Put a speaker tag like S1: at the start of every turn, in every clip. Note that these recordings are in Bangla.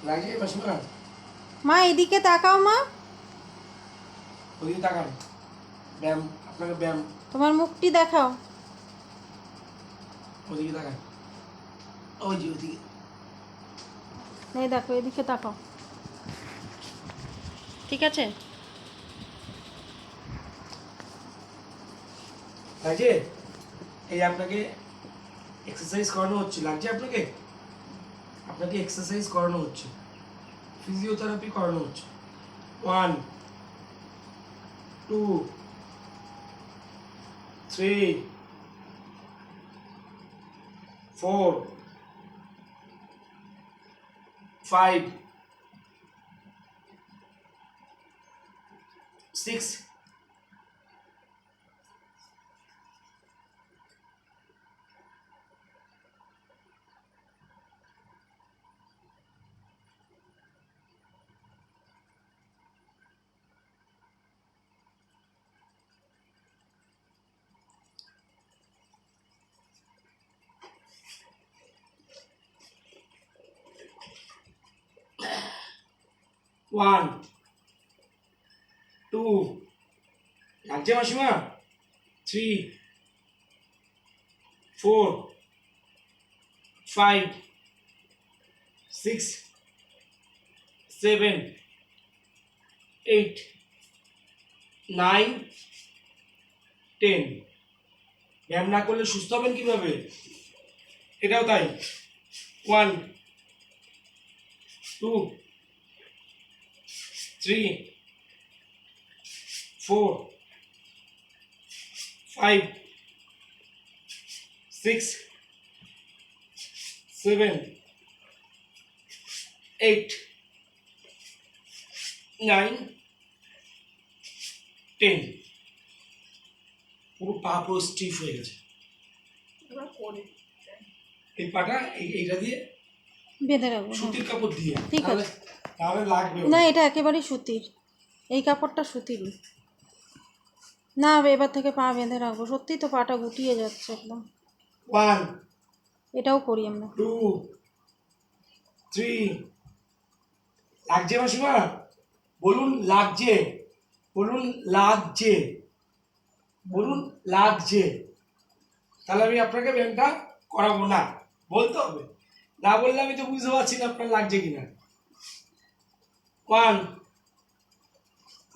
S1: লাগিয়ে মাসিমা
S2: মা এদিকে তাকাও মা,
S1: ওইদিকে তাকান। ব্যায়াম, আপনাকে ব্যায়াম,
S2: তোমার মুখটি দেখাও।
S1: ওদিকে তাকান, ওই যে ওদিকে।
S2: এই দেখো এদিকে তাকাও, ঠিক আছে?
S1: লাগছে? এই আপনাকে এক্সারসাইজ করানো হচ্ছে, লাগছে আপনাকে? আপনাকে এক্সারসাইজ করানো হচ্ছে, ফিজিওথেরাপি করানো হচ্ছে। 1 2 3 4 5 6 1 2 লাগছে মাসিমা? 3 4 5 6 7 8 9 10। ব্যায়াম না করলে সুস্থ হবেন কিভাবে? এটাও তাই। 1 2 3 4 5 6 7 8 9 10। পুরো পা পুরো স্টিফ হয়ে গেছে। এই পাটা এইটা দিয়ে
S2: বেঁধে রাখবো, হ্যাঁ
S1: সুতির কাপড় দিয়ে,
S2: ঠিক
S1: তাহলে
S2: আছে।
S1: তাহলে লাগবে
S2: না এটা একেবারেই সুতির, এই কাপড়টা সুতিরই। না এবার থেকে পা বেঁধে রাখবো, সত্যিই তো পাটা গুটিয়ে যাচ্ছে একদম।
S1: 1
S2: এটাও করি আমরা।
S1: 2 3 লাগছে মাসিমা? বলুন লাগছে, বলুন লাগছে, বলুন লাগছে। তাহলে আমি আপনাকে ব্যায়ামটা করাবো না, বলতে হবে। না বললে আমি তো বুঝতে পারছি না আপনার লাগছে কিনা। 1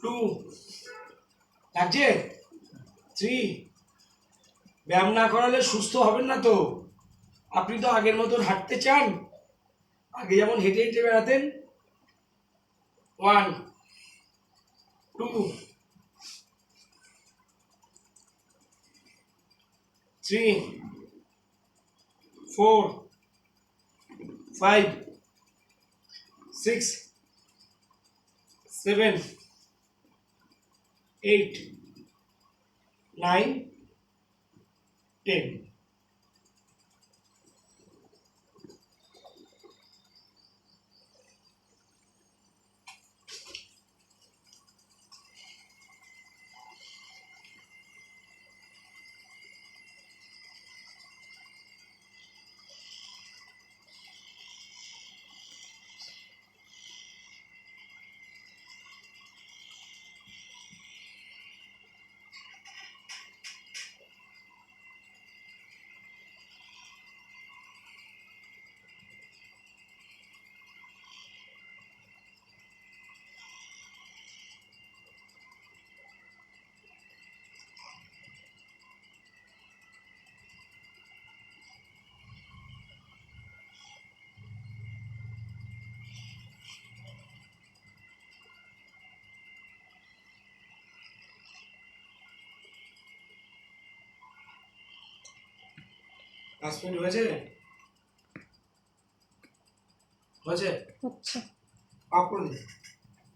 S1: 2 লাগছে? 3। ব্যায়াম না করালে সুস্থ হবেন না তো। আপনি তো আগের মতন হাঁটতে চান, আগে যেমন হেঁটে হেঁটে বেড়াতেন। 1 2 3 4 5 6 7 8 9 10। পাঁচ মিনিট হয়েছে? হয়েছে?
S2: হচ্ছে।
S1: অফ করে দিন।